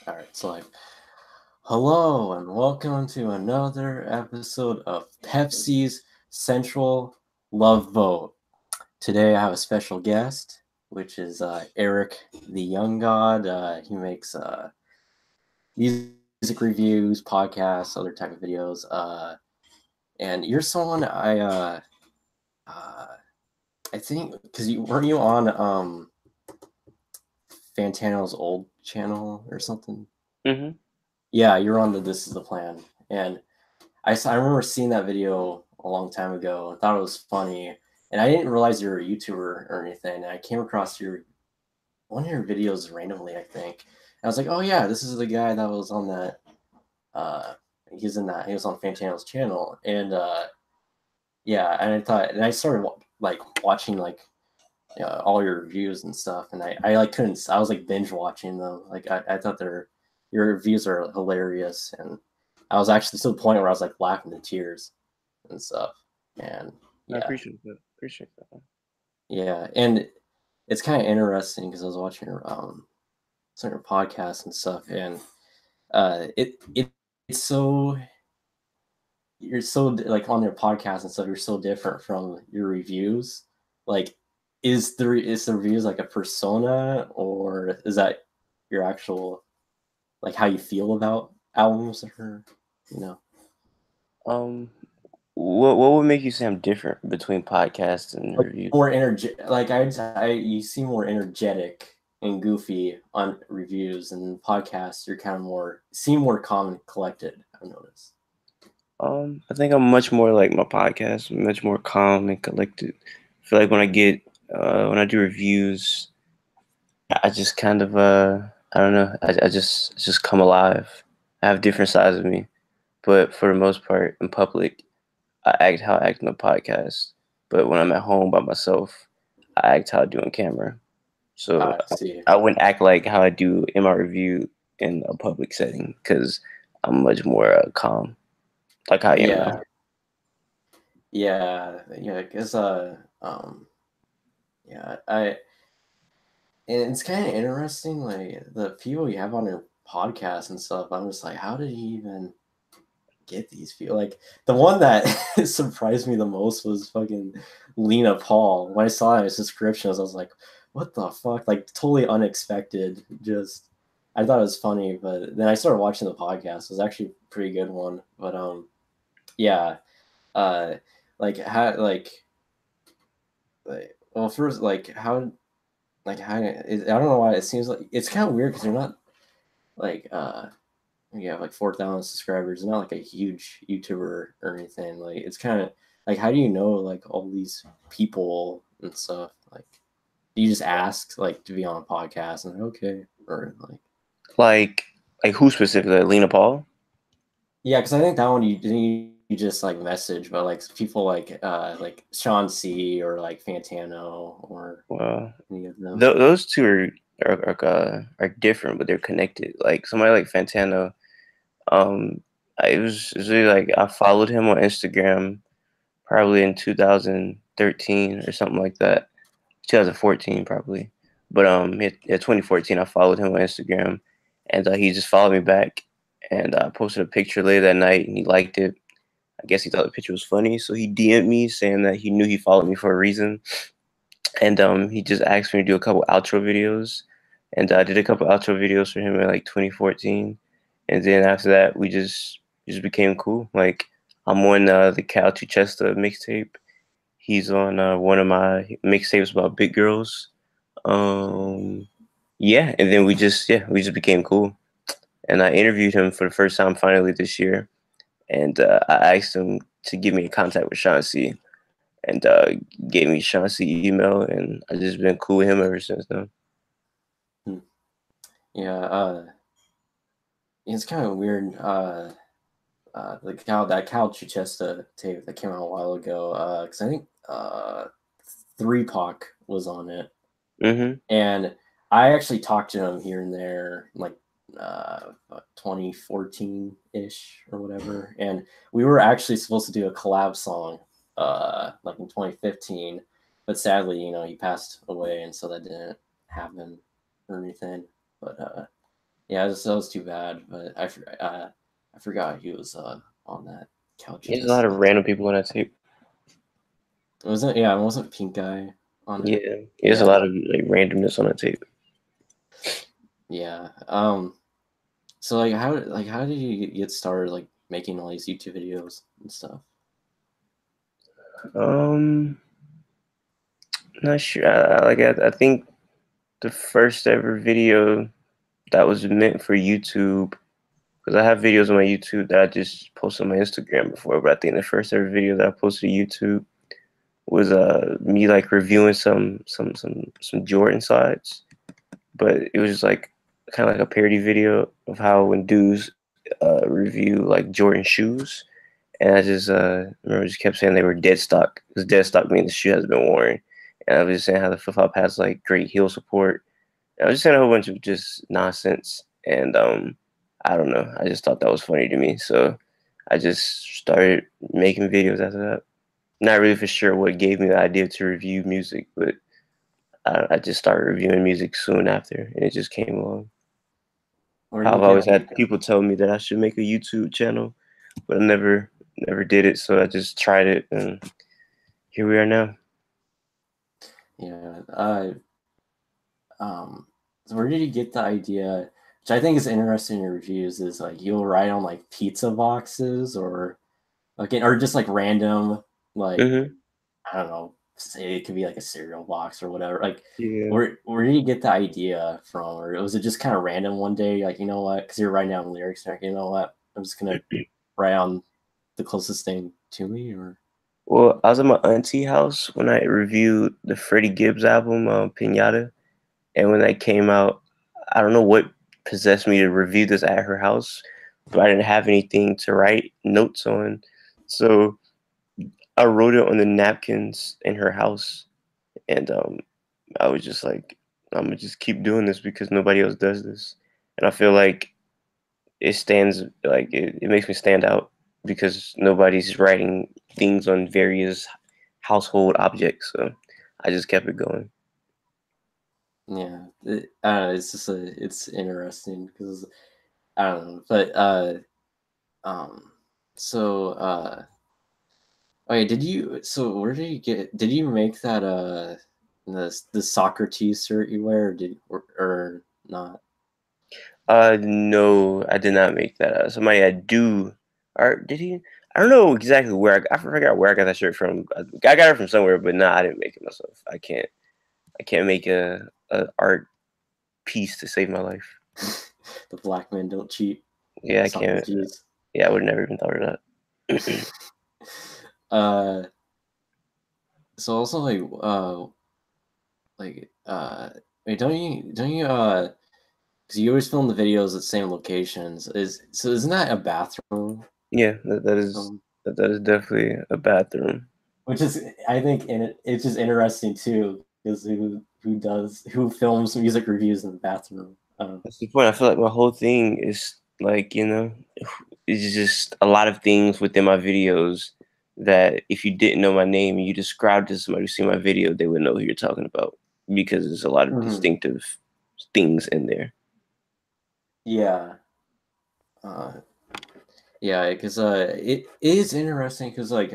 All right, so hello and welcome to another episode of Pep-C's Sensual Love Vote. Today I have a special guest, which is Eric the Young Gawd. He makes music reviews, podcasts, other type of videos. And you're someone uh, I think because weren't you on Fantano's old channel or something? Mm-hmm. Yeah, you're on the This Is the Plan, and I remember seeing that video a long time ago. I thought it was funny, and I didn't realize you were a YouTuber or anything. I came across one of your videos randomly, I think. And I was like, oh yeah, this is the guy that was on that. Uh, he was on Fantano's channel, and yeah, and I thought, and I started watching all your reviews and stuff, and I like couldn't. I was like binge watching them. I thought your reviews are hilarious, and I was actually to the point where I was like laughing to tears and stuff. And I yeah, appreciate that. Appreciate that. yeah, and it's kind of interesting because I was watching some of your podcasts and stuff, and it's so you're so like on your podcast and stuff. You're so different from your reviews. Like, is the reviews like a persona, or is that your actual like how you feel about albums, or you know? Um, what would make you say I'm different between podcasts and Like reviews? more like you seem more energetic and goofy on reviews, and podcasts you're kind of more calm and collected, I've noticed. I think I'm much more like my podcast, much more calm and collected. I feel like when I do reviews, I just kind of I don't know, I just come alive. I have different sides of me, but for the most part, in public, I act how I act in the podcast. But when I'm at home by myself, I act how I do on camera. So I see. I wouldn't act like how I do in my review in a public setting because I'm much more calm, like how I am Yeah, now. yeah, because yeah, and it's kind of interesting, like the people you have on your podcast and stuff. I'm just like, how did he even get these people? Like the one that surprised me the most was fucking Lena Paul. When I saw his descriptions, I was like, what the fuck? Like totally unexpected. Just I thought it was funny, but then I started watching the podcast. It was actually a pretty good one. But yeah, uh, like how well first I don't know why it seems like it's kind of weird because you're not like you have like 4,000 subscribers. It's not like a huge YouTuber or anything. Like it's kind of like how do you know like all these people and stuff? Like do you just ask like to be on a podcast and okay or like Like like who specifically? Like Lena Paul? yeah, because I think that one you just like message, but like people like Sean C or like Fantano or Well, any of them. those two are different, but they're connected. Like somebody like Fantano, um, it was really like I followed him on Instagram probably in 2013 or something like that. 2014 probably. But yeah, 2014 I followed him on Instagram, and he just followed me back, and I posted a picture later that night, and he liked it. I guess he thought the picture was funny, so he DM'd me saying that he knew he followed me for a reason, and he just asked me to do a couple outro videos, and I did a couple outro videos for him in like 2014, and then after that we just became cool. Like I'm on the Cal Chester mixtape. He's on one of my mixtapes about big girls. Um, yeah, and then we just became cool. And I interviewed him for the first time finally this year, and I asked him to give me in contact with Sean C. And gave me Sean C email, and I just been cool with him ever since then. Hmm. Yeah, it's kind of weird. That Cal Chichesta tape that came out a while ago. Because I think 3 Pac was on it, Hmm. and I actually talked to him here and there, like 2014 ish or whatever. And we were actually supposed to do a collab song, like in 2015, but sadly, he passed away, and so that didn't happen or anything. But Yeah, that was too bad, but I forgot he was on that couch There's a lot just of random people on that tape. wasn't yeah, it wasn't Pink Guy on it. Yeah, there's a Yeah, lot of like randomness on that tape. yeah. So how did you get started like making all these YouTube videos and stuff? Um, not sure. I think the first ever video that was meant for YouTube, because I have videos on my YouTube that I just posted on my Instagram before, but I think the first ever video that I posted to YouTube was me like reviewing some Jordan sides, but it was just like kind of like a parody video of how when dudes review like Jordan shoes, and I just remember just kept saying they were dead stock, because dead stock means the shoe has been worn, and I was just saying how the flip flop has like great heel support. And I was just saying a whole bunch of just nonsense, and I don't know, I just thought that was funny to me, so I just started making videos after that. Not really for sure what gave me the idea to review music, but I just started reviewing music soon after, and it just came along. Where do you I've get always like had people tell me that I should make a YouTube channel, but I never did it. So I just tried it, and here we are now. yeah, so where did you get the idea, which I think is interesting in your reviews, is like you'll write on like pizza boxes or like or just like random like Hmm. I don't know, say it could be like a cereal box or whatever. Like Yeah. where did you get the idea from? Or was it just kind of random one day, like you know what, because you're writing down lyrics and like, you know what, I'm just gonna write on the closest thing to me or Well, I was at my auntie house when I reviewed the Freddie Gibbs album, Pinata, and when that came out, I don't know what possessed me to review this at her house, but I didn't have anything to write notes on, so I wrote it on the napkins in her house, and I was just like, I'm gonna just keep doing this because nobody else does this, and I feel like it stands like it makes me stand out because nobody's writing things on various household objects. So I just kept it going. yeah. I don't know, it's just it's interesting because I don't know, but um so okay, where did you get did you make that the Socrates shirt you wear or not? No, I did not make that. Somebody I do, or did he? I don't know exactly where I forgot where I got that shirt from. I got it from somewhere, but nah, I didn't make it myself. I can't make a art piece to save my life. The black men don't cheat. Yeah, I can't. Socrates. Yeah, I would have never even thought of that. uh so also like wait, don't you because you always film the videos at the same locations. Isn't that a bathroom? Yeah, that is Um, that is definitely a bathroom. which is I think it's just interesting too because who films music reviews in the bathroom? That's the point. I feel like my whole thing is like, it's just a lot of things within my videos that if you didn't know my name and you described it to somebody who see my video, they would know who you're talking about because there's a lot of Mhm. distinctive things in there. Yeah. Uh, yeah, because it is interesting because like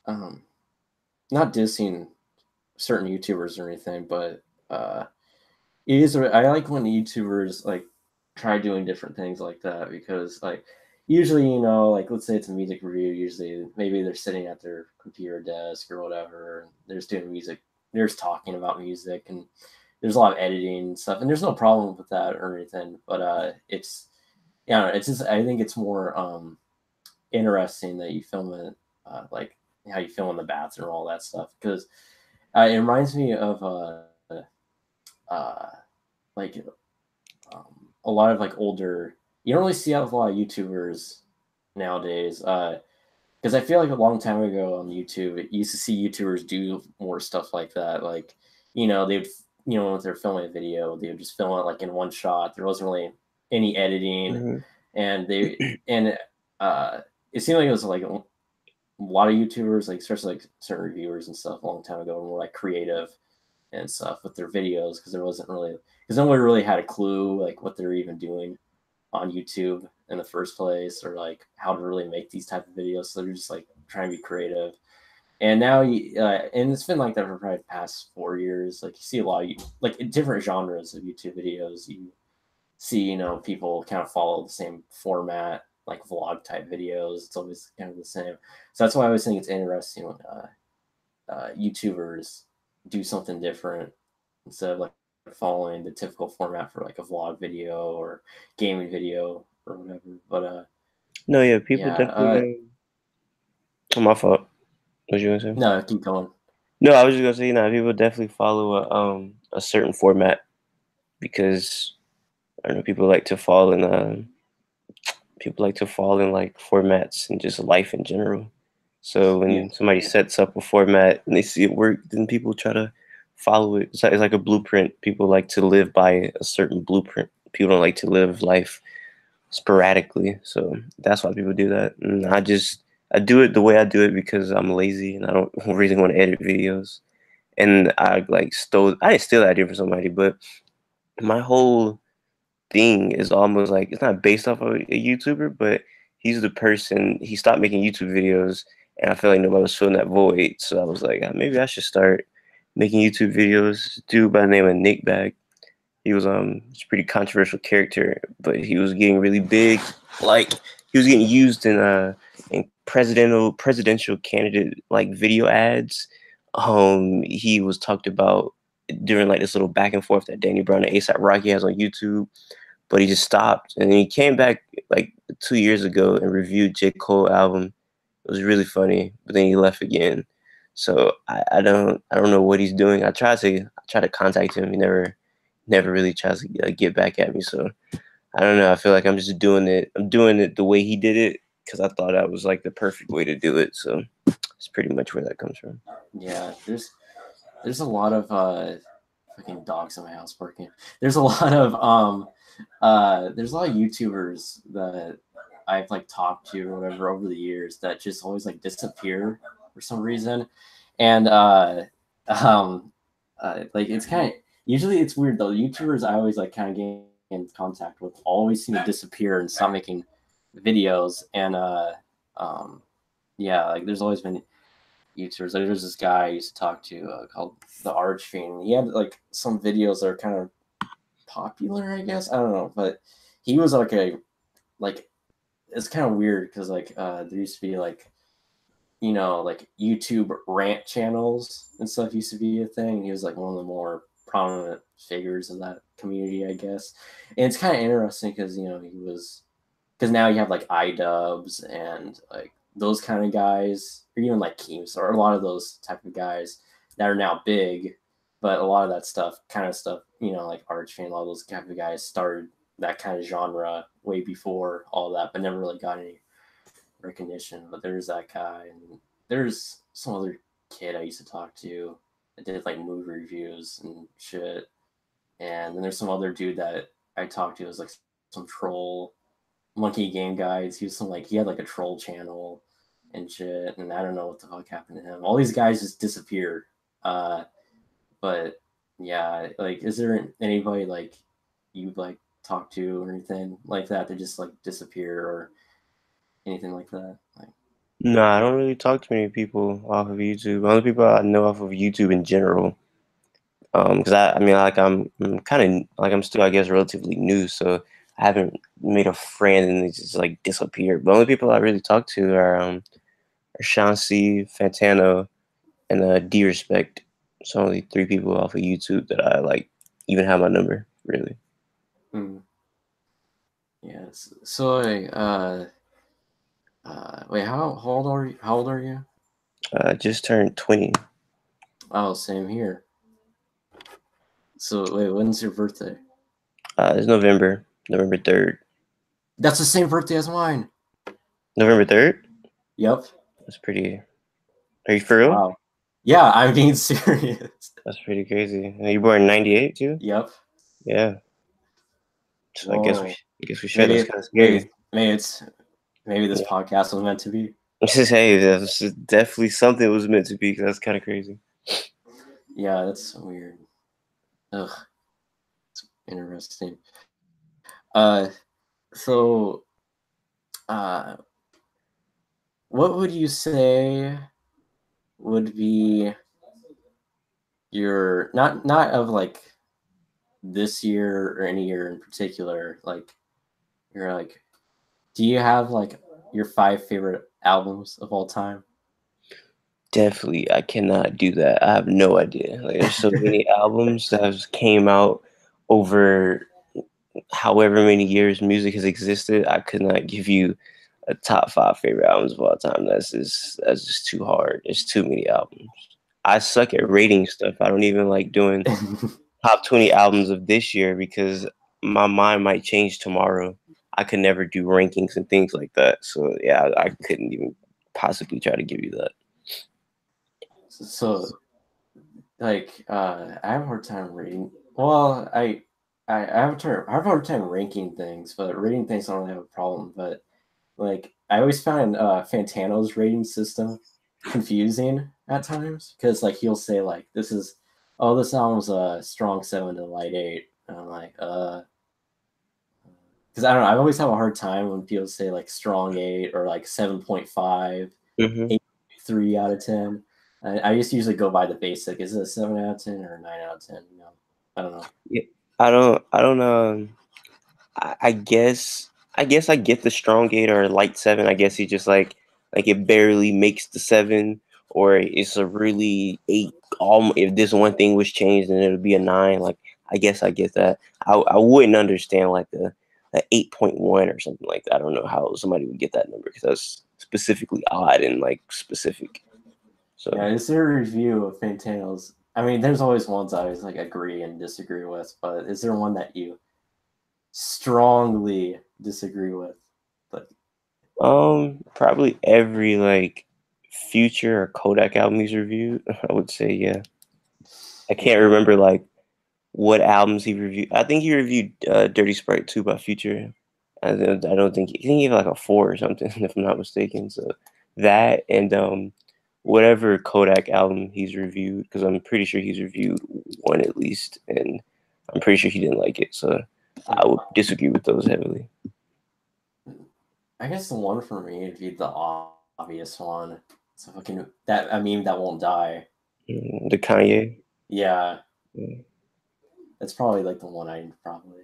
um not dissing certain YouTubers or anything, but it is. I like when YouTubers like try doing different things like that because like usually like let's say it's a music review. Usually maybe they're sitting at their computer desk or whatever. And they're just doing music. They're just talking about music and there's a lot of editing and stuff. And there's no problem with that or anything. But it's yeah, it's just I think it's more interesting that you film it like how you film in the bathroom, all that stuff because it reminds me of uh, like a lot of like older. You don't really see a lot of YouTubers nowadays. Because I feel like a long time ago on YouTube, you used to see YouTubers do more stuff like that. Like, they'd if they're filming a video, they would just film it like in one shot. There wasn't really any editing, Hmm. and uh, it seemed like it was like a lot of YouTubers, like especially like certain reviewers and stuff, a long time ago, were more like creative and stuff with their videos, because nobody really had a clue like what they're even doing on YouTube in the first place, or like how to really make these type of videos. So they're just like trying to be creative. And now and it's been like that for probably the past 4 years. Like you see a lot of like different genres of YouTube videos. You see, people kind of follow the same format, like vlog type videos. It's always kind of the same. So that's why I always think it's interesting when YouTubers do something different instead of like following the typical format for like a vlog video or gaming video or whatever. But No, yeah, people yeah, definitely. Oh, my fault. What you gonna say? no, keep going. No, I was just gonna say, people definitely follow a certain format because I don't know, people like to fall in like formats and just life in general. So Yeah, when somebody sets up a format and they see it work, then people try to follow it. It's like a blueprint. People like to live by a certain blueprint. People don't like to live life sporadically. So that's why people do that. And I do it the way I do it because I'm lazy and I don't really want to edit videos. And I didn't steal that idea from somebody, but my whole thing is almost like it's not based off of a YouTuber, but he stopped making YouTube videos, and I feel like nobody was filling that void. So I was like, maybe I should start making YouTube videos. Dude by the name of Nick Bag. He's a pretty controversial character, but he was getting really big. Like he was getting used in presidential candidate like video ads. He was talked about during like this little back and forth that Danny Brown and ASAP Rocky has on YouTube, but he just stopped. And then he came back like 2 years ago and reviewed J. Cole album. It was really funny, but then he left again. So I don't know what he's doing. I try to contact him. He never really tries to get back at me. So I don't know. I feel like I'm just doing it. I'm doing it the way he did it because I thought that was like the perfect way to do it. So it's pretty much where that comes from. yeah. There's a lot of fucking dogs in my house barking. There's a lot of there's a lot of YouTubers that I've like talked to or whatever over the years that just always like disappear for some reason. And um like it's kind of usually it's weird though. YouTubers I always like kind of get in contact with always seem to disappear and stop making videos. And um yeah, like there's always been YouTubers. Like, there's this guy I used to talk to called the Archfiend. He had like some videos that are kind of popular, I guess. I don't know, but he was like it's kind of weird because like there used to be like like YouTube rant channels and stuff used to be a thing. He was like one of the more prominent figures in that community, I guess. And it's kind of interesting because because now you have like iDubbbz and like those kind of guys, or even like Keems, or a lot of those type of guys that are now big. But a lot of that stuff, like Archie, a lot of those type of guys started that kind of genre way before all that, but never really got any recognition. But there's that guy, and there's some other kid I used to talk to that did like movie reviews and shit. And then there's some other dude that I talked to was like some troll monkey game guys. He had like a troll channel and shit, and I don't know what the fuck happened to him. All these guys just disappeared. But yeah, like, is there anybody like you like talk to or anything like that just like disappear or anything like that? Like, No, I don't really talk to many people off of YouTube. The only people I know off of YouTube in general, because I mean, like I'm kind of like I'm still, I guess, relatively new, so I haven't made a friend and they just like disappeared. But the only people I really talk to are Shansi, Fantano, and D Respect. It's only three people off of YouTube that I like even have my number, really. mm, yes. So like, wait, how old are you? How old are you? Just turned 20. Oh, same here. So wait, when's your birthday? It's November 3rd. That's the same birthday as mine. November 3rd? Yep. That's pretty. Are you for real? Wow. Yeah, I'm being serious. That's pretty crazy. And you born in 98 too? Yep. Yeah. So Whoa. I guess we share. That's Maybe kind of scary. maybe this Yeah. podcast was meant to be. Hey, that's definitely something that was meant to be. 'Cause that's kind of crazy. Yeah, that's weird. Ugh, it's interesting. So, uh, what would you say would be your not of like this year or any year in particular? Like, you're like, do you have like your 5 favorite albums of all time? Definitely, I cannot do that. I have no idea. Like, there's so many albums that have came out over however many years music has existed. I could not give you a top 5 favorite albums of all time. That's just too hard. There's too many albums. I suck at rating stuff. I don't even like doing top 20 albums of this year because my mind might change tomorrow. I could never do rankings and things like that. So yeah, I couldn't even possibly try to give you that. So, like, I have a hard time reading. Well, I have a hard time ranking things, but rating things I don't have a problem. But like, I always find Fantano's rating system confusing at times because like he'll say like this album's a strong 7 to light 8, and I'm like because I don't know, I always have a hard time when people say like strong 8 or like 7.5, Hmm. 8.3 out of 10. I just usually go by the basic. Is it a 7 out of 10 or a 9 out of 10? You know, I don't know. Yeah, I don't know. I guess I get the strong 8 or light 7. I guess he just like it barely makes the 7, or it's a really 8. If this one thing was changed, then it would be a 9. Like I guess I get that. I wouldn't understand like the 8.1 or something like that. I don't know how somebody would get that number because that's specifically odd and like specific. Yeah, So is there a review of Fantano's? I mean, there's always ones I always like agree and disagree with, but is there one that you strongly disagree with? Like, probably every like Future or Kodak album he's reviewed. I would say yeah. I can't remember like what albums he reviewed. I think he reviewed Dirty Sprite 2 by Future. I don't think he gave like a 4 or something, if I'm not mistaken. So that and whatever Kodak album he's reviewed, because I'm pretty sure he's reviewed one at least, and I'm pretty sure he didn't like it. So I would disagree with those heavily. I guess the one for me would be the obvious one. It's a fucking that I mean that won't die. The Kanye. Yeah, Yeah, that's probably like the one I probably.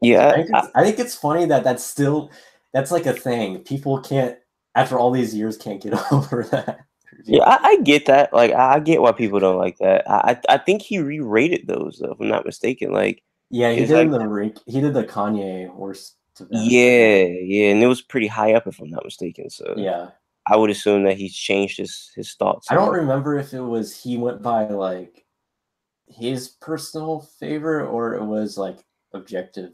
yeah, I think it's funny that that's like a thing. People can't after all these years can't get over that yeah, review. I get that. Like, I get why people don't like that. I think he re-rated those, though, if I'm not mistaken. Like, Yeah, it's like, he did the Kanye worst to best. yeah, yeah, and it was pretty high up, if I'm not mistaken. So Yeah. I would assume that he's changed his thoughts I on don't it. remember if it was he went by like his personal favorite or it was like objective,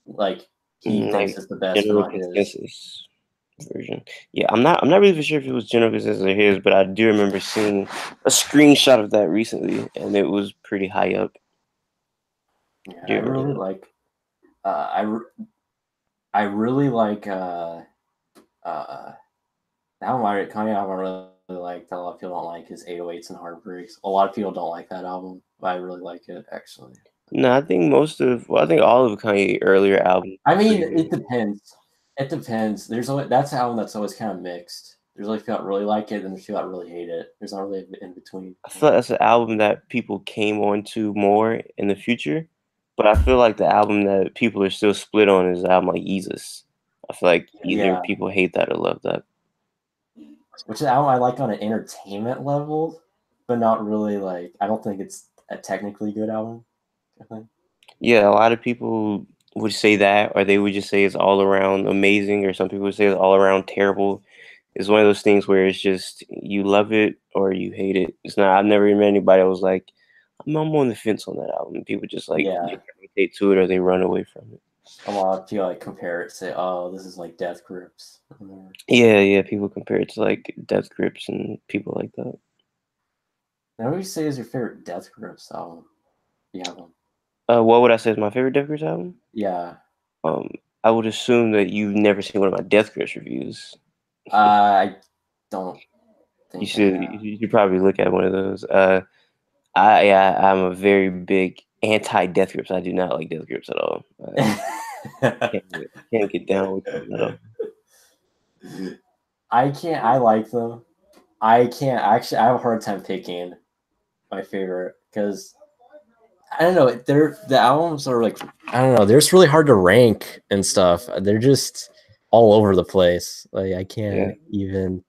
like he thinks Like it's the best, but general not his. consensus version. Yeah, I'm not really sure if it was general consensus or his, but I do remember seeing a screenshot of that recently, and it was pretty high up. Yeah, Do you remember that? uh, I re- I really like uh that one Kanye album I really like that a lot of people don't like is 808s and Heartbreaks. A lot of people don't like that album, but I really like it actually. No, I think all of Kanye earlier albums I are mean, pretty it good. depends. It depends. There's always that's an album that's always kind of mixed. There's like people that really like it, and there's people that really hate it. There's not really an in between. I feel like that's an album that people came on to more in the future, but I feel like the album that people are still split on is the album like Jesus. I feel like either Yeah, people hate that or love that. which is an album I like on an entertainment level, but not really like. I don't think it's a technically good album. I think. Yeah, a lot of people would say that, or they would just say it's all around amazing, or some people would say it's all around terrible. It's one of those things where it's just you love it or you hate it. It's not. I've never met anybody that was like, I'm on the fence on that album. People just like they Yeah, gravitate to it or they run away from it. a lot of people like compare it, say, "Oh, this is like Death Grips." Yeah, yeah. People compare it to like Death Grips and people like that. Now, what would you say is your favorite Death Grips album? You have one? What would I say is my favorite Death Grips album? Yeah, Um, I would assume that you've never seen one of my Death Grips reviews. I don't You think I should have. you should probably look at one of those. I'm a very big anti-death grips. I do not like death grips at all. Can't get down with them at all. I can't. I like them. I can't actually. I have a hard time picking my favorite because I don't know. The albums are like I don't know. They're just really hard to rank and stuff. They're just all over the place. Like I Yeah. can't even.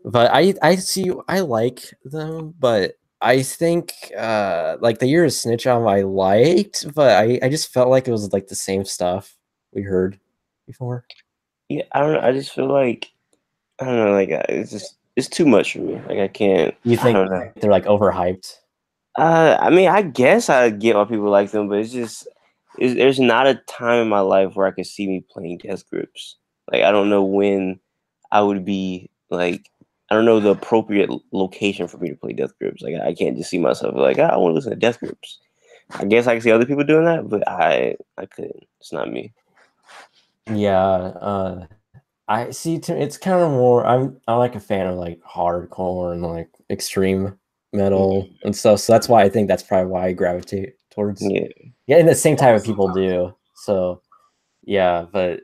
But I see. I like them, but I think like the Year of Snitch album I liked, but I just felt like it was like the same stuff we heard before. Yeah, I don't know. I just feel like I don't know. Like it's too much for me. Like I can't. You I think don't know. they're like overhyped? I mean, I guess I get why people like them, but there's not a time in my life where I could see me playing death grips. Like I don't know when I would be like. I don't know the appropriate location for me to play death grips. Like I can't just see myself like I want to listen to death grips. I guess I can see other people doing that, but I couldn't. It's not me. Yeah, I see. It's kind of more. I'm like a fan of like hardcore and like extreme metal Mhm. and stuff. So that's why I think that's probably why I gravitate towards. Yeah. Yeah, and the same type of people do. So yeah, but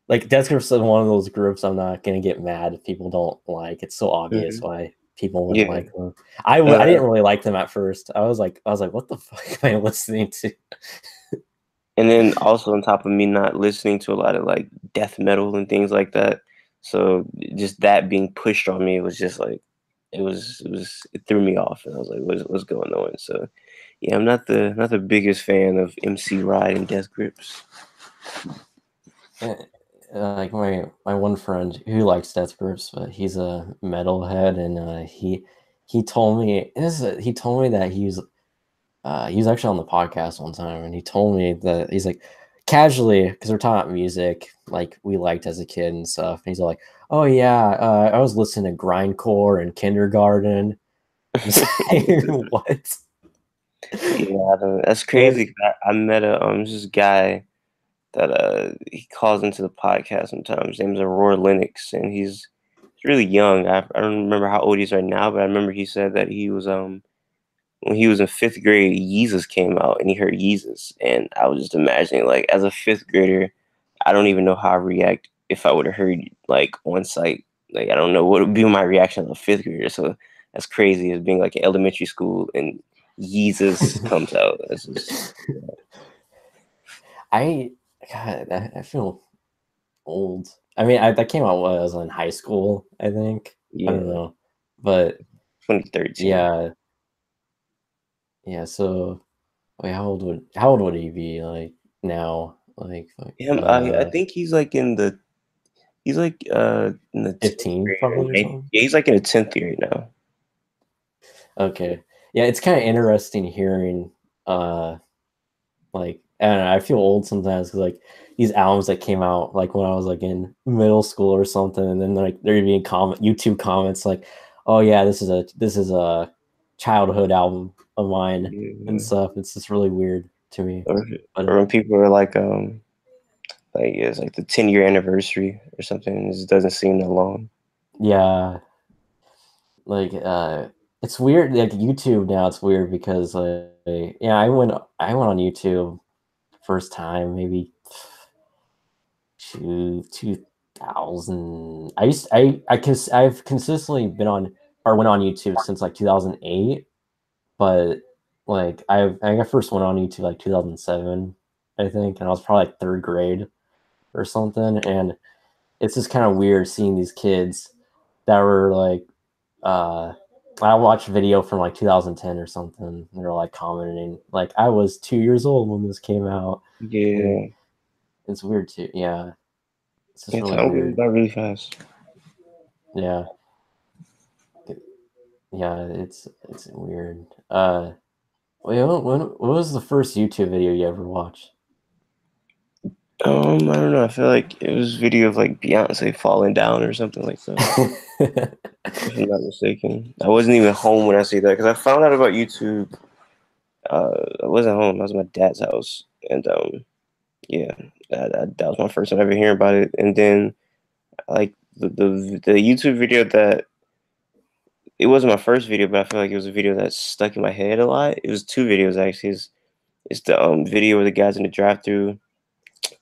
like Death Grips is one of those groups I'm not gonna get mad if people don't like. It's so obvious Mhm. why people wouldn't Yeah. like them. I Uh, didn't really like them at first. I was like, what the fuck am I listening to? and then also on top of me not listening to a lot of like death metal and things like that, so just that being pushed on me was just like it threw me off, and I was like, what's going on? So yeah, I'm not the biggest fan of MC Ride and Death Grips. Eh, like my one friend who likes Death Grips, but he's a metalhead, and he told me he told me that he was actually on the podcast one time, and he told me that he's like casually because we're talking about music like we liked as a kid and stuff, and he's like, "Oh yeah, I was listening to grindcore in kindergarten." I'm saying, what? Yeah, that's And crazy. 'Cause I met this guy that he calls into the podcast sometimes. His name's Aurora Lennox, and he's really young. I don't remember how old he is right now, but I remember he said that he was when he was in fifth grade, Yeezus came out, and he heard Yeezus, and I was just imagining like as a fifth grader, I don't even know how I react if I would have heard like on site. Like I don't know what would be my reaction as a fifth grader. So that's crazy as being like in elementary school and Yeezus comes out. That's just I God, I feel old. I mean, that came out when I was in high school, I think. I don't yeah, know, but 2013. yeah, yeah. So, wait, how old would he be like now? Like Him, I think he's like in the 10th 15 grade or probably or maybe something. yeah, he's like in the 10th grade now. Okay, yeah, it's kind of interesting hearing. Like I don't know, I feel old sometimes because like these albums that came out like when I was like in middle school or something, and then like there being YouTube comments like, "Oh yeah, this is a childhood album of mine" and Yeah. stuff. It's just really weird to me. Or, But or when people are like it's like the 10-year anniversary or something. It just doesn't seem that long. yeah, like it's weird. Like YouTube now, it's weird because yeah, I went on YouTube first time maybe 2000. I've consistently been on or went on YouTube since like 2008, but like I think I first went on YouTube like 2007, I think, and I was probably like third grade or something. And it's just kind of weird seeing these kids that were like uh I watched a video from like 2010 or something. They're like commenting like I was 2 years old when this came out, and Yeah. it's weird too. Yeah, it's just Yeah, really time goes weird. by really fast. Yeah. Yeah, it's weird. Wait, what was the first YouTube video you ever watched? I don't know. I feel like it was a video of like Beyonce falling down or something like that. If I'm not mistaken. I wasn't even home when I see that because I found out about YouTube. I wasn't home. I was at my dad's house, and yeah, that was my first time ever hearing about it. And then like the YouTube video that it wasn't my first video, but I feel like it was a video that stuck in my head a lot. It was two videos actually. It's the video where the guy's in the drive-through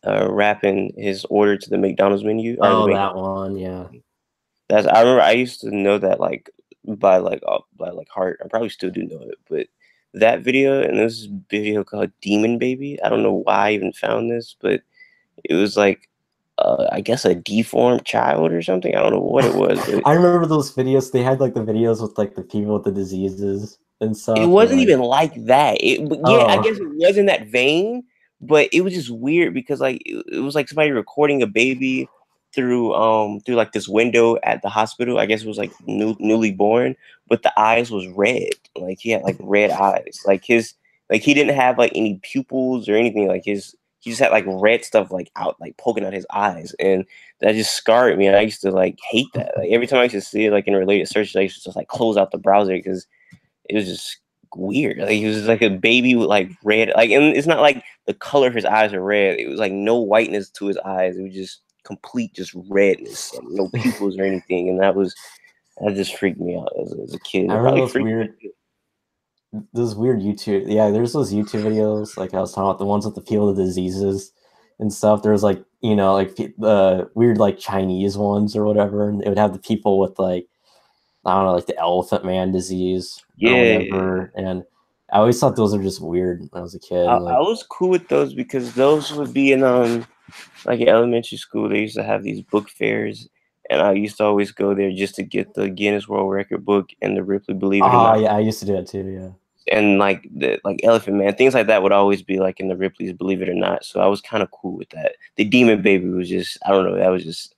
rapping his order to the McDonald's menu or the Oh, that McDonald's. one, yeah. That's I remember I used to know that like by like heart. I probably still do know it, but that video and this video called Demon Baby. I don't know why I even found this, but it was like I guess a deformed child or something. I don't know what it was, but I remember those videos. They had like the videos with like the people with the diseases and it stuff, or wasn't like, even like that. Yeah, I oh, guess it wasn't that vain, but it was just weird because like it was like somebody recording a baby through like this window at the hospital. I guess it was like newly born, but the eyes was red. Like he had like red eyes. Like his like he didn't have like any pupils or anything. Like his he just had like red stuff like out like poking out his eyes, and that just scarred me. And I used to like hate that. Like every time I used to see it like in related searches, I used to just like close out the browser because it was just weird. Like he was like a baby with like red, like, and it's not like the color of his eyes are red. It was like no whiteness to his eyes. It was just complete, just redness, like no pupils or anything. And that just freaked me out as a kid. I It remember probably freaked me. those weird YouTube. Yeah, there's those YouTube videos like I was talking about, the ones with the people with the diseases and stuff. There was like, you know, like the weird like Chinese ones or whatever, and it would have the people with like, I don't know, like the elephant man disease or Yeah, whatever. And I always thought those are just weird when I was a kid. I Like, was cool with those because those would be in like in elementary school. They used to have these book fairs, and I used to always go there just to get the Guinness World Record book and the Ripley Believe It or oh Not. yeah, I used to do that too. Yeah. And like the like Elephant Man, things like that would always be like in the Ripley's Believe It or Not. So I was kind of cool with that. The Demon Baby was just I don't know, that was just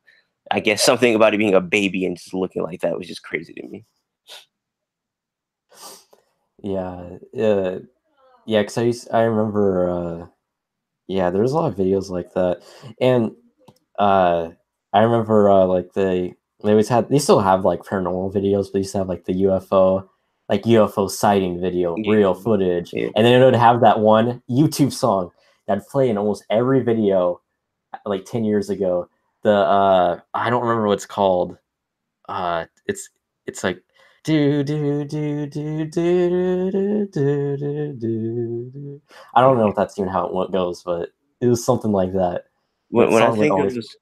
I guess something about it being a baby and just looking like that was just crazy to me. Yeah. Yeah, because I remember, yeah, there's a lot of videos like that. And uh, I remember like they still have like paranormal videos, but they used to have like the UFO sighting video, real Yeah, footage, yeah. and then it would have that one YouTube song that'd play in almost every video like 10 years ago. The I don't remember what it's called. It's like do do do do do do do do do. I don't know if that's even how it goes, but it was something like that. That When I song would think of always. this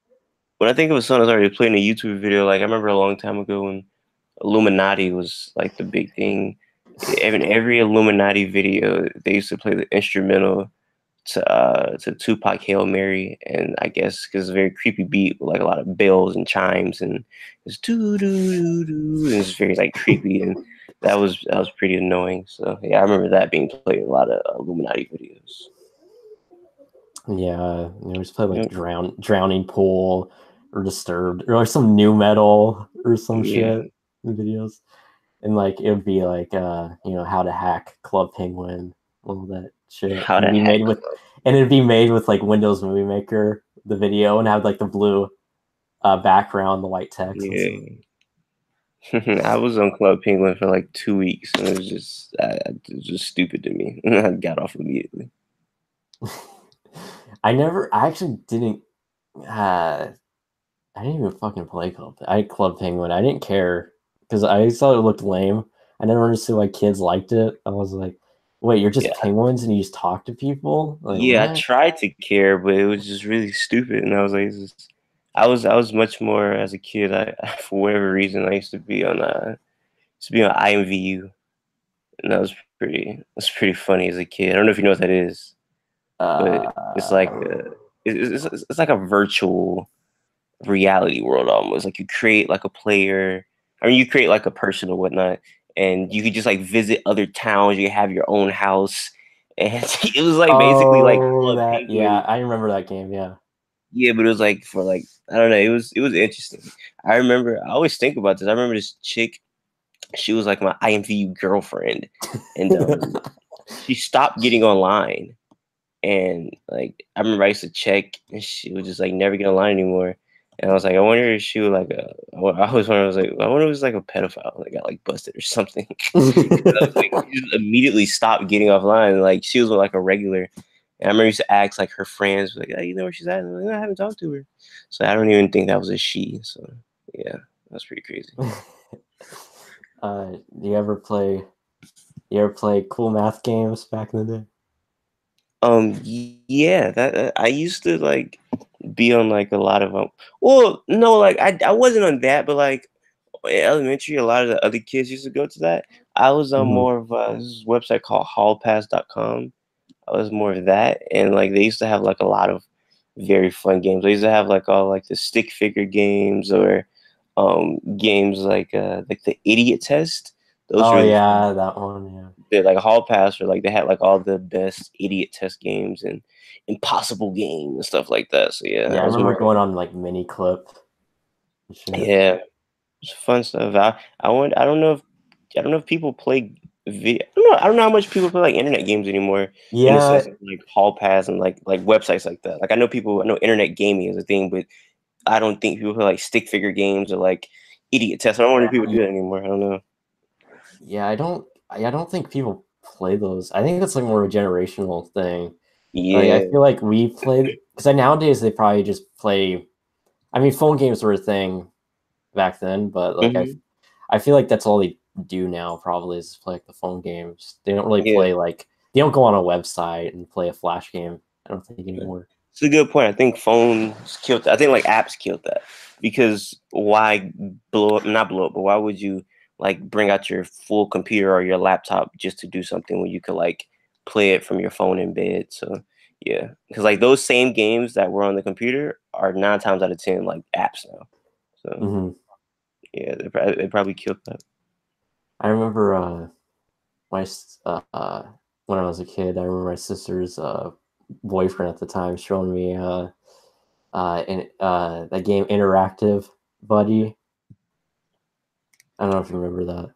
when I think of a song that's already playing a YouTube video, like I remember a long time ago when Illuminati was like the big thing. Even every Illuminati video, they used to play the instrumental to Tupac Hail Mary, and I guess because it's a very creepy beat with like a lot of bells and chimes and it's doo doo doo doo, and it's very like creepy, and that was pretty annoying. So yeah, I remember that being played in a lot of Illuminati videos. Yeah, they just play like Yep. drowning pool or disturbed or like some new metal or some Yeah, shit in videos. And like it would be like you know, how to hack Club Penguin, all that shit. how And to it'd be hack made with club. and it'd be made with like Windows Movie Maker, the video, and have like the blue background, the white text and stuff. Yeah, I was on Club Penguin for like 2 weeks, and it was just stupid to me. I got off immediately. I actually didn't uh I didn't even fucking play Club Penguin. I didn't care because I thought it looked lame. I never understood why kids liked it. I was like, wait, you're just Yeah, penguins and you just talk to people? Like yeah, I what? tried to care, but it was just really stupid, and I was like, I was much more as a kid. For whatever reason, I used to be on IMVU, and that was pretty funny as a kid. I don't know if you know what that is, but it's like Uh it's like a virtual reality world almost. Like you create like a player, I mean, you create like a person or whatnot, and you could just like visit other towns. You have your own house, and it was like basically like oh, Club that, yeah, Penguin. I remember that game. Yeah. Yeah, but it was like for like I don't know. It was interesting. I remember. I always think about this. I remember this chick. She was like my IMVU girlfriend, and she stopped getting online. And like I remember I used to check, and she would just like never get online anymore. And I was like, I wonder if she was like I always wonder. I was like, I wonder if it was like a pedophile that got like busted or something. 'Cause I was like, she just immediately stopped getting offline. Like she was like a regular. And I remember I used to ask like her friends, like, "Hey, you know where she's at?" And I'm like, I haven't talked to her, so I don't even think that was a she. So yeah, that's pretty crazy. Do you ever play? You ever play cool math games back in the day? Yeah, that I used to like be on like a lot of well, no, like I wasn't on that, but like in elementary, a lot of the other kids used to go to that. I was on Hmm. more of this website called hallpass.com. I was more of that, and like they used to have like a lot of very fun games. They used to have like all like the stick figure games or games like the idiot test. Those Oh really fun. yeah, that one. Yeah. They like Hall Pass or like they had like all the best idiot test games and impossible games and stuff like that. So yeah, Yeah, that I was remember more going on like mini clip and shit. yeah, it's fun stuff. I don't know if people play I don't know how much people play like internet games anymore in the Yeah, sense of like hall pass and like websites like that. Like I know internet gaming is a thing, but I don't think people play like stick figure games or like idiot tests. I don't want people yeah, do that anymore. I don't know. yeah. I don't think people play those. I think that's like more of a generational thing. Like I Yeah. feel like we played because nowadays they probably just play. I mean, phone games were a thing back then, but like Hmm. I feel like that's all they do now. Probably is play like the phone games. They don't really Yeah. play like they don't go on a website and play a flash game. I don't think anymore. It's a good point. I think phones killed that. I think like apps killed that because why blow up? Not blow up, but why would you like bring out your full computer or your laptop just to do something when you could like play it from your phone in bed? So yeah, because like those same games that were on the computer are 9 times out of 10 like apps now. So Hmm. yeah, they probably killed that. I remember my when I was a kid. I remember my sister's boyfriend at the time showing me that game Interactive Buddy. I don't know if you remember that.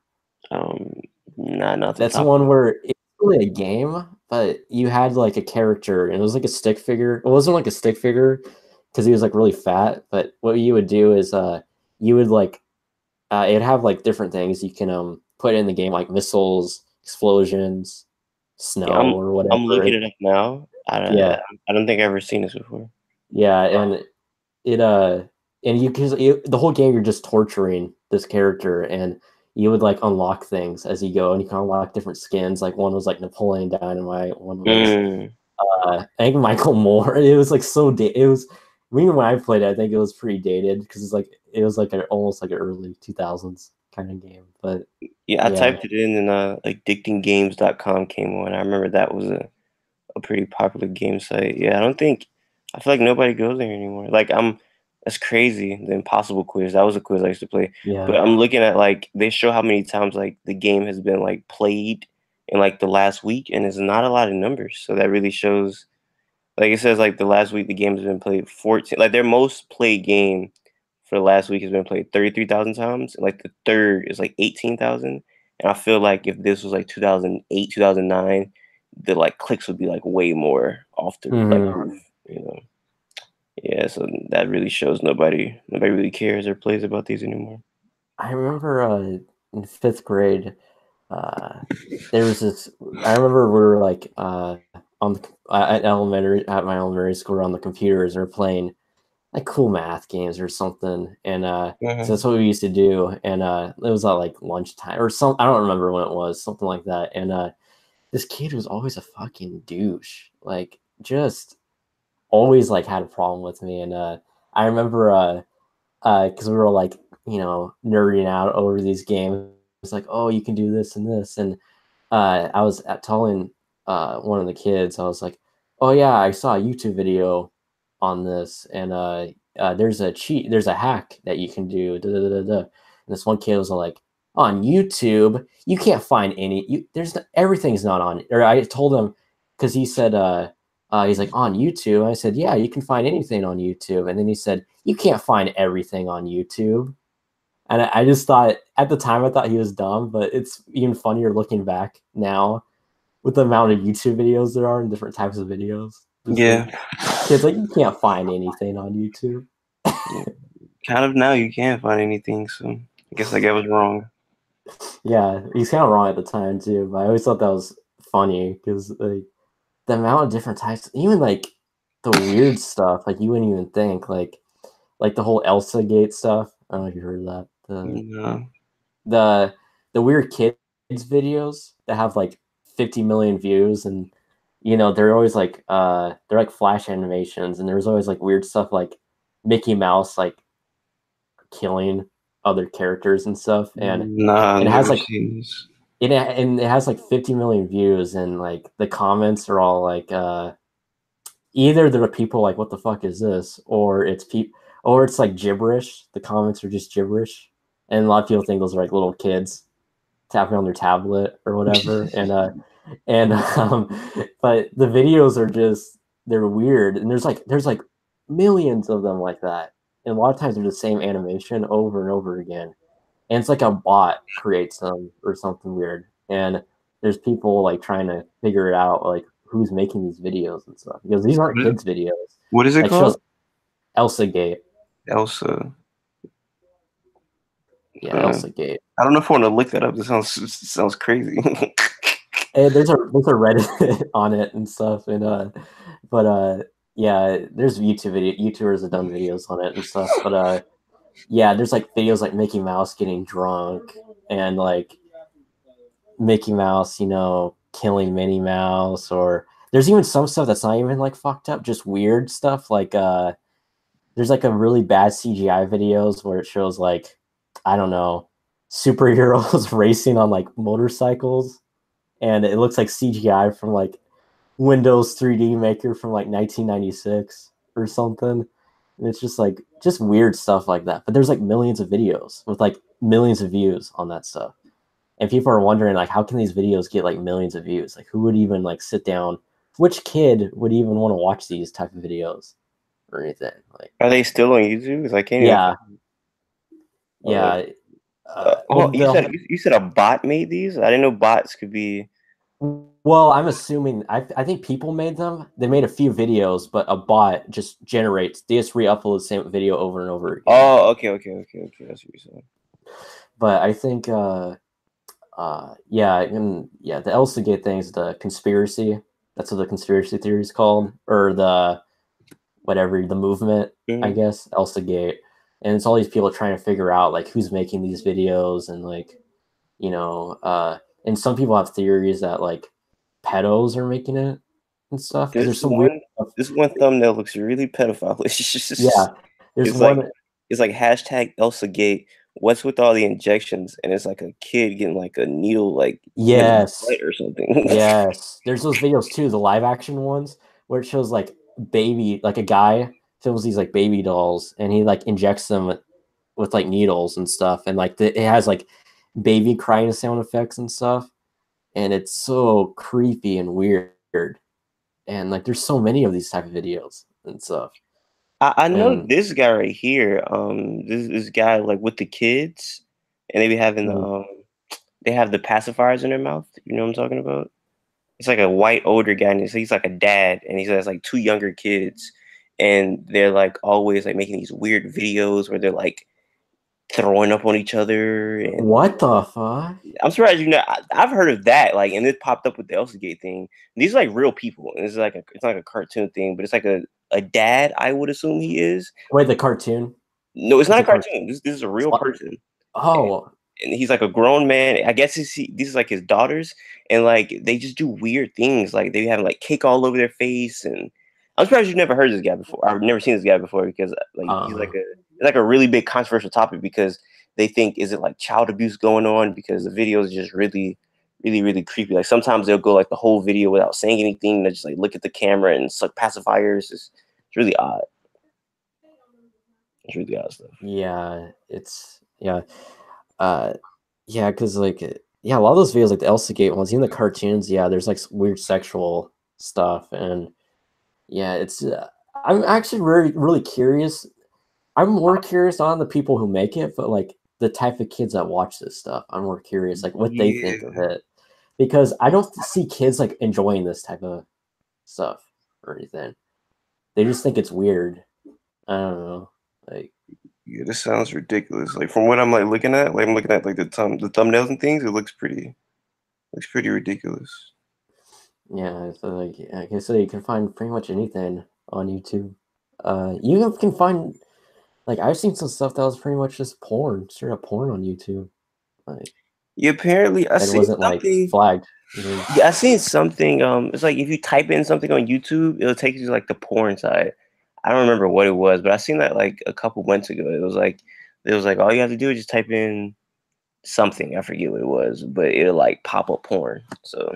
Um, not off the That's the top of one my where it's really a game, but you had like a character, and it was like a stick figure. It wasn't like a stick figure because he was like really fat. But what you would do is you would like it'd have like different things you can put in the game, like missiles, explosions, yeah, snow, or I'm whatever. looking it up now. Yeah, I don't think I've ever seen this before. yeah, and it and you because the whole game you're just torturing this character, and you would like unlock things as you go, and you can unlock different skins. Like one was like Napoleon Dynamite, one was Mm. I think Michael Moore. It was like so it was even when I played it, I think it was pretty dated because it was like almost like an early 2000s kind of game. But Yeah, I yeah, typed it in and like addictinggames.com came on. I remember that was a pretty popular game site. Yeah, I feel like nobody goes there anymore. That's crazy. The Impossible Quiz. That was a quiz I used to play. But yeah. I'm looking at like they show how many times like the game has been like played in like the last week and it's not a lot of numbers. So that really shows like it says like the last week the game has been played 14 like their most played game for the last week has been played 33,000 times. And like the third is like 18,000. And I feel like if this was like 2008, 2009, the like clicks would be like way more off the like Hmm. roof, you know. Yeah, so that really shows nobody really cares or plays about these anymore. I remember in fifth grade, uh, there was this. I remember we were like on the at my elementary school, we were on the computers, and we are playing like cool math games or something. And so Hmm. that's what we used to do. And it was at like lunchtime or some. I don't remember when it was, something like that. And this kid was always a fucking douche, like just always like had a problem with me. And I remember because we were like nerding out over these games. It's like, oh, you can do this and this, and I was telling one of the kids, I was like, oh yeah, I saw a YouTube video on this, and there's a hack that you can do. Da, da, da, da, da. And this one kid was like, on YouTube, you can't find any. Everything's not on. Or I told him because he said, he's like on YouTube. And I said, yeah, you can find anything on YouTube. And then he said, you can't find everything on YouTube. And I just thought at the time I thought he was dumb, but it's even funnier looking back now with the amount of YouTube videos there are and different types of videos. Just like Yeah. kids like you can't find anything on YouTube. Yeah. Kind of now you can't find anything, so I guess I was wrong. Yeah, he's kind of wrong at the time too, but I always thought that was funny because like the amount of different types, even like the weird stuff, like you wouldn't even think like the whole Elsa Gate stuff. I don't know if you heard of that. No. The the weird kids videos that have like 50 million views, and they're always like they're like flash animations, and there's always like weird stuff like Mickey Mouse like killing other characters and stuff, and Nah, I've it has never like seen this. it has like 50 million views, and like the comments are all like either there are people like what the fuck is this, or it's like gibberish. The comments are just gibberish, and a lot of people think those are like little kids tapping on their tablet or whatever, and but the videos are just they're weird, and there's like millions of them like that, and a lot of times they're the same animation over and over again, and it's like a bot creates them or something weird, and there's people like trying to figure it out, like who's making these videos and stuff, because these aren't kids videos. What is it Like shows called? Elsa Gate. Elsa. Yeah, Elsa Gate. I don't know if I want to look that up. This sounds crazy. And there's a Reddit on it and stuff, and but yeah, there's YouTubers have done videos on it and stuff, but yeah, there's like videos like Mickey Mouse getting drunk, and like Mickey Mouse, killing Minnie Mouse, or there's even some stuff that's not even like fucked up, just weird stuff. Like there's like a really bad CGI videos where it shows like, I don't know, superheroes racing on like motorcycles, and it looks like CGI from like Windows 3D Maker from like 1996 or something. And it's just weird stuff like that. But there's like millions of videos with like millions of views on that stuff. And people are wondering like how can these videos get like millions of views? Like who would even like sit down? Which kid would even want to watch these type of videos or anything? Like Are they still on YouTube? 'Cause I can't even. yeah, Uh, yeah. well, Well, you said a bot made these. I didn't know bots could be. well, I'm assuming I think people made them. They made a few videos, but a bot just generates. They just re-upload the same video over and over again. Oh, okay. That's what you're saying. But I think yeah, and yeah, the Elsa Gate thing is the conspiracy. That's what the conspiracy theory is called, or the whatever the movement, I guess, Elsa Gate. And it's all these people trying to figure out like who's making these videos, and like and some people have theories that like pedos are making it and stuff, because there's some weird stuff. This one thumbnail looks really pedophile-ish. Yeah, there's It's like one. it's like hashtag Elsa Gate. What's with all the injections? And it's like a kid getting like a needle like in his Yes, butt or something. yes. There's those videos too, the live action ones where it shows like like a guy films these like baby dolls, and he like injects them with like needles and stuff, and like it has like baby crying sound effects and stuff, and it's so creepy and weird. And like there's so many of these type of videos and stuff. I know And this guy right here. This guy like with the kids, and they be having they have the pacifiers in their mouth. You know what I'm talking about? It's like a white older guy, and he's like a dad, and he has like two younger kids, and they're like always like making these weird videos where they're like throwing up on each other. And what the fuck? I'm surprised I've heard of that. Like, and it popped up with the Elsagate thing. These are like real people, and it's not like a cartoon thing, but it's like a dad. I would assume he is. Wait, the cartoon? No, it's It's not a a cartoon. This is a real person. Oh, And he's like a grown man. I guess these is like his daughters, and like they just do weird things. Like they have like cake all over their face, and I'm surprised you've never heard this guy before. I've never seen this guy before because like he's like a really big controversial topic because they think is it like child abuse going on because the video is just really creepy. Like sometimes they'll go like the whole video without saying anything. They just like look at the camera and suck pacifiers. It's really odd. It's really odd stuff. yeah, it's yeah, because like yeah, a lot of those videos like the Elsa Gate ones, even the cartoons, yeah, there's like weird sexual stuff, and yeah, it's I'm actually really curious. I'm more curious on the people who make it, but like the type of kids that watch this stuff, I'm more curious like what they think of it, because I don't see kids like enjoying this type of stuff or anything. They just think it's weird. I don't know, like. Yeah, this sounds ridiculous. Like from what I'm like looking at, like I'm looking at like the thumbnails and things. It looks pretty ridiculous. Yeah, so like I guess so you can find pretty much anything on YouTube. You can find like I've seen some stuff that was pretty much just porn, straight up porn on YouTube. Like Yeah, apparently I that it seen wasn't like something. flagged. Mhm. Yeah, I seen something. It's like if you type in something on YouTube, it'll take you to like the porn side. I don't remember what it was, but I seen that like a couple months ago. It was like all you have to do is just type in something. I forget what it was, but it'll like pop up porn. So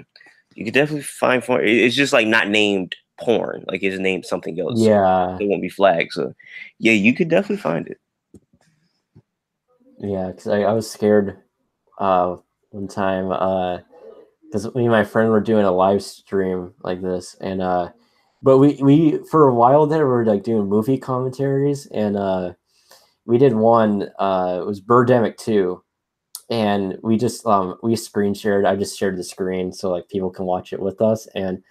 you could definitely find porn. It's just like not named porn. Like it's named something else, so Yeah, it won't be flagged. So yeah, you could definitely find it. yeah, because I was scared one time because me and my friend were doing a live stream like this, and but we for a while there we were like doing movie commentaries, and we did one. It was Birdemic 2, and we screen shared. I just shared the screen so like people can watch it with us, and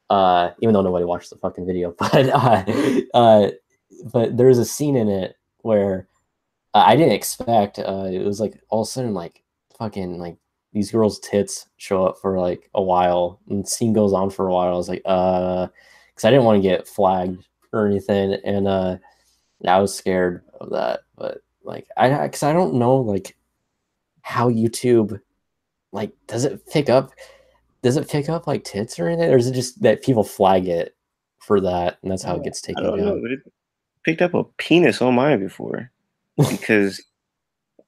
even though nobody watched the fucking video, uh, but there was a scene in it where I didn't expect. It was like all of a sudden, like fucking like these girls' tits show up for like a while, and the scene goes on for a while. I was like, because I didn't want to get flagged or anything, and I was scared of that. But like, because I don't know like how YouTube like does it pick up like tits or anything, or is it just that people flag it for that, and that's how it gets I taken don't know, down? but it picked up a penis on mine before because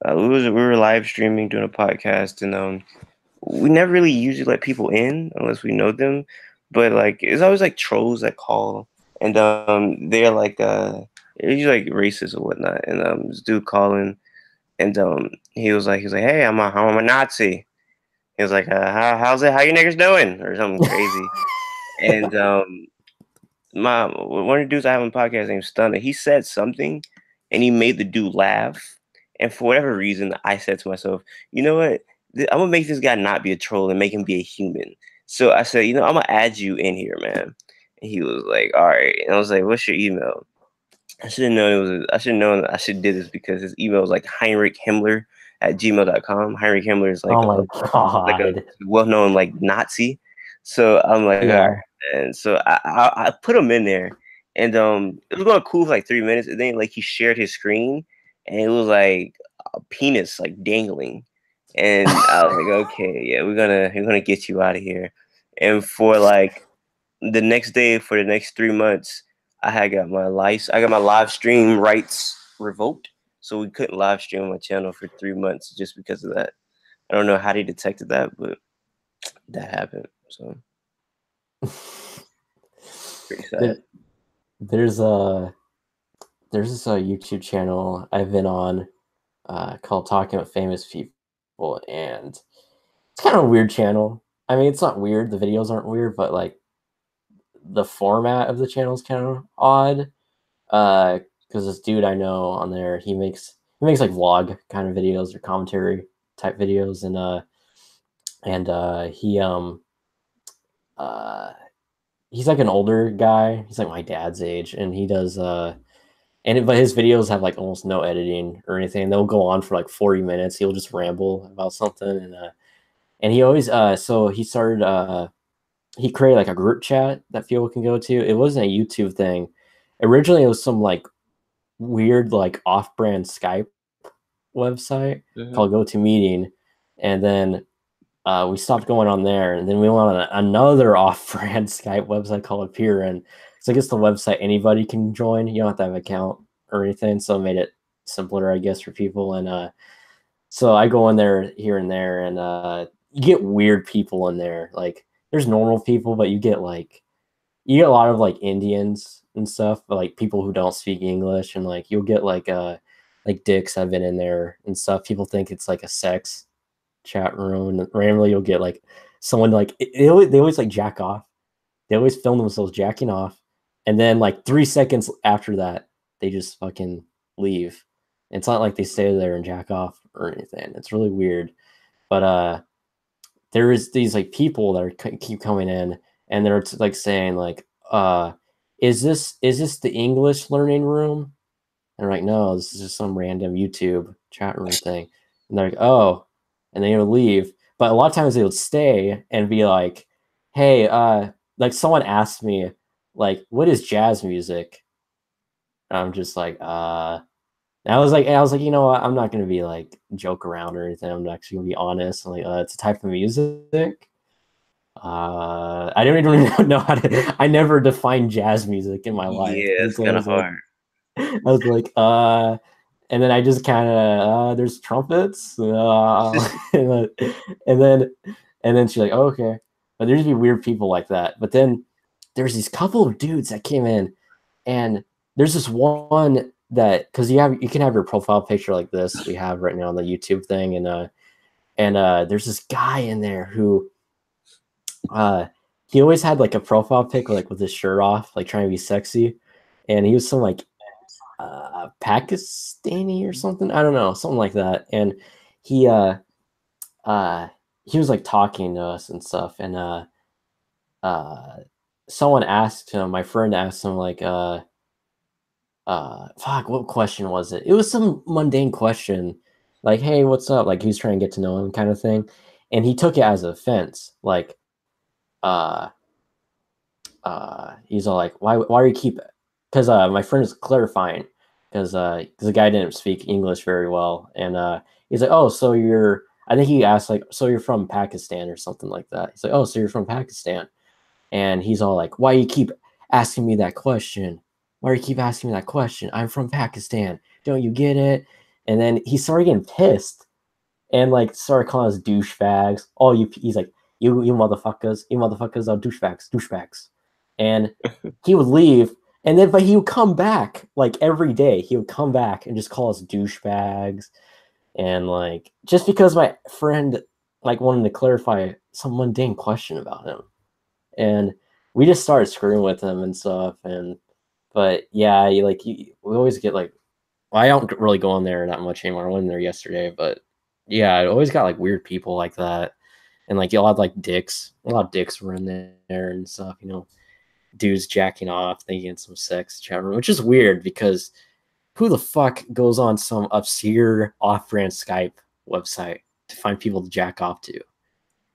we were live streaming doing a podcast, and we never really usually let people in unless we know them. But like it's always like trolls that call, and they're like they're usually like racist or whatnot. And this dude calling, and he was like, hey, I'm a Nazi. He was like, how's it? How you niggers doing? Or something crazy. And one of the dudes I have on the podcast named Stunner, he said something, and he made the dude laugh. And for whatever reason, I said to myself, you know what? I'm gonna make this guy not be a troll and make him be a human. So I said, I'm gonna add you in here, man. And he was like, all right. And I was like, what's your email? I should have known I should have known I should do this because his email was like Heinrich Himmler at gmail.com. Heinrich Himmler is Oh my like a god. well-known like Nazi. So I'm like, all right. Yeah. And so I put him in there, and it was going cool for like 3 minutes, and then like he shared his screen, and it was like a penis like dangling, and I was like, okay, yeah, we're gonna get you out of here. And for like the next day, for the next 3 months, I got my live stream rights revoked, so we couldn't live stream on my channel for 3 months just because of that. I don't know how they detected that, but that happened. So pretty sad. there, there's a there's this YouTube channel I've been on called Talking with Famous People, and it's kind of a weird channel. I mean, it's not weird. The videos aren't weird, but like the format of the channel is kind of odd. Because this dude I know on there, he makes like vlog kind of videos or commentary type videos, and uh he's like an older guy. He's like my dad's age, and he does but his videos have like almost no editing or anything. They'll go on for like 40 minutes. He'll just ramble about something, and he always so he started he created like a group chat that people can go to. It wasn't a YouTube thing. Originally, it was some like weird like off-brand Skype website Hmm. called GoToMeeting, and then we stopped going on there, and then we went on another off-brand Skype website called Appear, and so I guess the website anybody can join. You don't have to have an account or anything, so it made it simpler, I guess, for people. And so I go in there here and there, and you get weird people in there. Like there's normal people, but you get a lot of like Indians and stuff, but like people who don't speak English, and like you'll get like dicks have been in there and stuff. People think it's like a sex chat room, and randomly you'll get like someone like they always like jack off. They always film themselves jacking off, and then like 3 seconds after that, they just fucking leave. It's not like they stay there and jack off or anything. It's really weird. But there is these like people that are keep coming in, and they're like saying like, is this the English learning room? And they're like, no, this is just some random YouTube chat room thing. And they're like, oh, and they're gonna leave. But a lot of times they would stay and be like, hey, like someone asked me, like, what is jazz music? And I'm just like, And I was like, you know what? I'm not gonna be like joke around or anything. I'm actually gonna be honest. I'm like, it's a type of music. I don't even know how to. I never defined jazz music in my life. Yeah, it's That's what I kind of was like. hard. I was like, and then I just kind of, there's trumpets, and then, and then, and then she's like, oh, okay. But there's be weird people like that. But then there's these couple of dudes that came in, and there's this one that because you can have your profile picture like this we have right now on the YouTube thing, and there's this guy in there who he always had like a profile pic like with his shirt off, like trying to be sexy, and he was some like Pakistani or something. I don't know, something like that. And he uh uh he was like talking to us and stuff, and uh someone asked him, my friend asked him like fuck, what question was it? It was some mundane question, like, hey, what's up? Like he was trying to get to know him kind of thing. And he took it as offense, like uh he's all like, why do you keep it? Because my friend is clarifying because the guy didn't speak English very well, and he's like, oh, so you're, I think he asked like, so you're from Pakistan or something like that. He's like, oh, so you're from Pakistan, and he's all like, why you keep asking me that question? Why do you keep asking me that question? I'm from Pakistan, don't you get it? And then he started getting pissed and like started calling us douchebags. Oh, he's like, you motherfuckers are douchebags. And he would leave, and then but he would come back like every day. He would come back and just call us douchebags, and like just because my friend like wanted to clarify some mundane question about him, and we just started screwing with him and stuff. And but yeah, we always get like, well, I don't really go on there that much anymore. I went in there yesterday, but yeah, I always got like weird people like that, and like a lot of like dicks. A lot of dicks were in there and stuff. You know, dudes jacking off, thinking some sex chat room, which is weird because who the fuck goes on some obscure off-brand Skype website to find people to jack off to?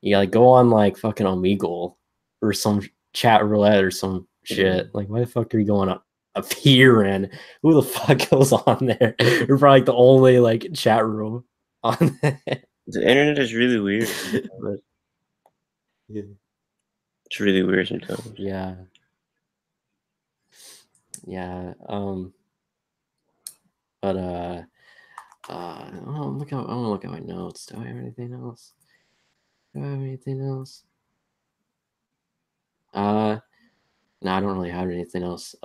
You gotta go on like fucking Omegle or some chat roulette or some shit. Like, why the fuck are you going up here? And who the fuck goes on there? You're probably like the only like chat room on there. The internet is really weird. But, yeah. It's really weird sometimes. Yeah. Yeah. But look at, I want to look at my notes. Do I have anything else? Do I have anything else? No, I don't really have anything else.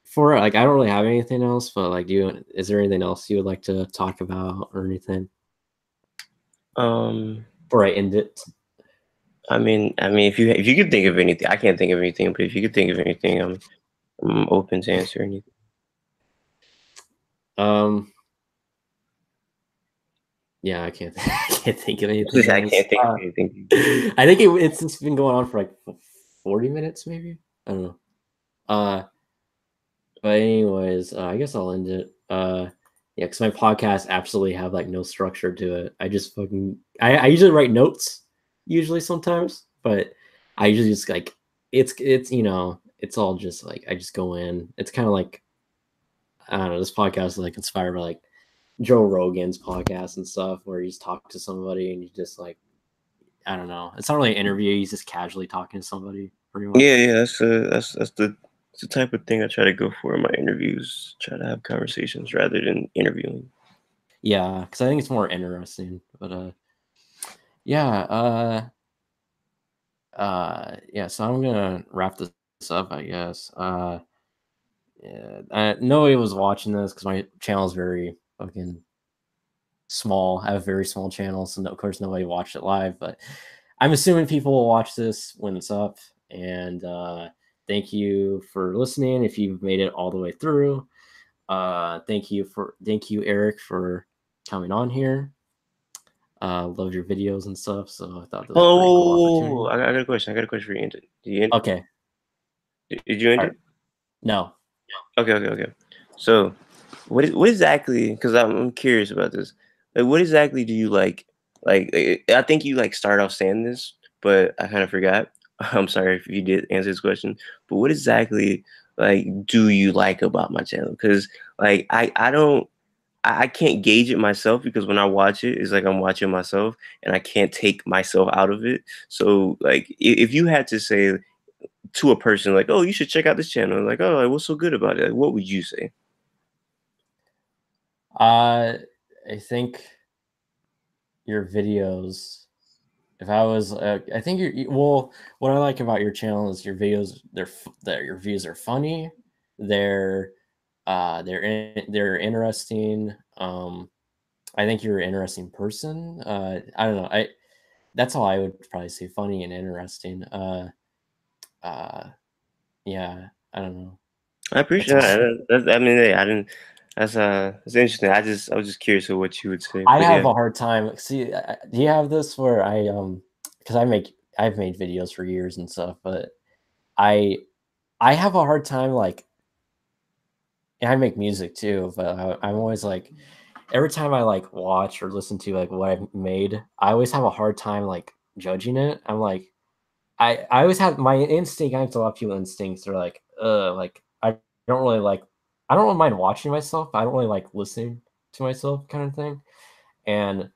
For like, I don't really have anything else, but like, is there anything else you would like to talk about or anything? Before I end it. I mean, if you could think of anything, I can't think of anything, but if you could think of anything, I'm open to answer anything. Yeah, I can't think of anything I else. can't think of anything. I think it's been going on for like 40 minutes, maybe. I don't know. But anyways, I guess I'll end it. Yeah, because my podcasts absolutely have like no structure to it. I just fucking I usually write notes usually sometimes, but I usually just like it's you know, it's all just like I just go in. It's kind of like, I don't know, this podcast is like inspired by like Joe Rogan's podcast and stuff where you just talk to somebody and you just like, I don't know. It's not really an interview, he's just casually talking to somebody pretty much. Yeah, that's the type of thing I try to go for in my interviews. Try to have conversations rather than interviewing. Yeah, because I think it's more interesting. But yeah, yeah, so I'm gonna wrap this up, I guess. Yeah, nobody was watching this because my channel is very fucking small. I have a very small channel, so of course nobody watched it live. But I'm assuming people will watch this when it's up. And thank you for listening. If you've made it all the way through, thank you, Eric, for coming on here. Love your videos and stuff, so I thought this was a pretty cool Oh, opportunity. I got a question. I got a question for you. Did you end? Okay. Did you end All it? right. No. Okay. So, what exactly? Because I'm curious about this. Like, what exactly do you like? Like, I think you like start off saying this, but I kind of forgot. I'm sorry if you did answer this question. But what exactly like do you like about my channel? Because like I can't gauge it myself, because when I watch it, it's like I'm watching myself, and I can't take myself out of it. So like if you had to say to a person like, oh, you should check out this channel, like, oh, like, what's so good about it? Like, what would you say? I think your videos. If I was, I think well. What I like about your channel is your videos. Your views are funny. They're they're interesting. I think you're an interesting person. I don't know. That's all I would probably say. Funny and interesting. Uh, yeah. I don't know. I That's appreciate all. that. I mean, hey, I didn't. That's interesting. I was just curious of what you would say. I But have yeah. a hard time. See, do you have this where because I've made videos for years and stuff, but I I have a hard time like, and I make music too, but I'm always like, every time I like watch or listen to like what I've made, I always have a hard time like judging it. I'm like, I always have my instinct. I have a lot of people instincts are like I don't really like, I don't really mind watching myself. But I don't really like listening to myself kind of thing. And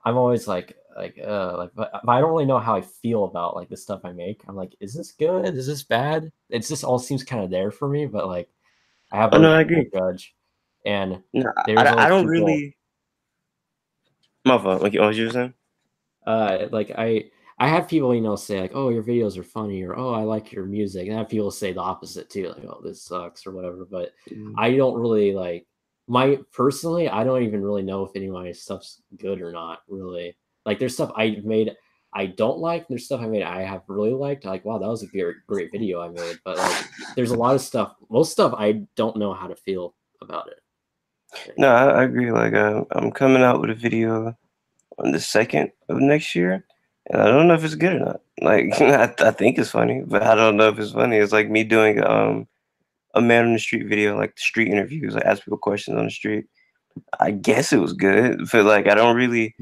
I'm always but I don't really know how I feel about like the stuff I make. I'm like, is this good? Is this bad? It's just all seems kind of there for me, but like I have Oh other no, I people agree. judge, and No, there's I always don't people. really. My fault. Like, what was you saying? Like I have people say like, oh, your videos are funny, or oh, I like your music, and I have people say the opposite too, like, oh, this sucks or whatever. But Mm. I don't really like my personally. I don't even really know if any of my stuff's good or not. Really, like there's stuff I made I don't like. There's stuff I made I have really liked. Like, wow, that was a great video I made. But like, there's a lot of stuff. Most stuff I don't know how to feel about it. Like, No, I agree. Like, I'm coming out with a video on the 2nd of next year, and I don't know if it's good or not. Like, I think it's funny, but I don't know if it's funny. It's like me doing a man on the street video, like street interviews, like ask people questions on the street. I guess it was good, but like I don't really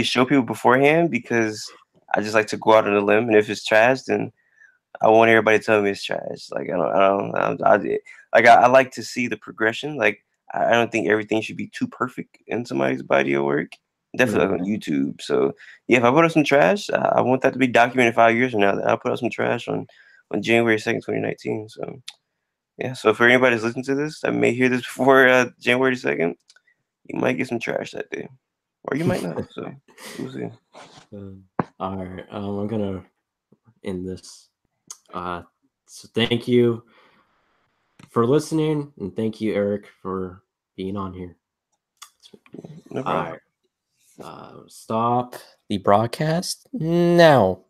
show people beforehand, because I just like to go out on a limb, and if it's trash, then I want everybody to tell me it's trash. Like I like to see the progression. Like I don't think everything should be too perfect in somebody's body of work. Definitely like on YouTube. So yeah, if I put up some trash, I want that to be documented 5 years from now. That I put up some trash on January 2nd, 2019. So yeah. So for anybody that's listening to this, I may hear this before January 2nd. You might get some trash that day, or you might not. So we'll see. all right, I'm gonna end this. So thank you for listening, and thank you, Eric, for being on here. No All problem. right, stop the broadcast now.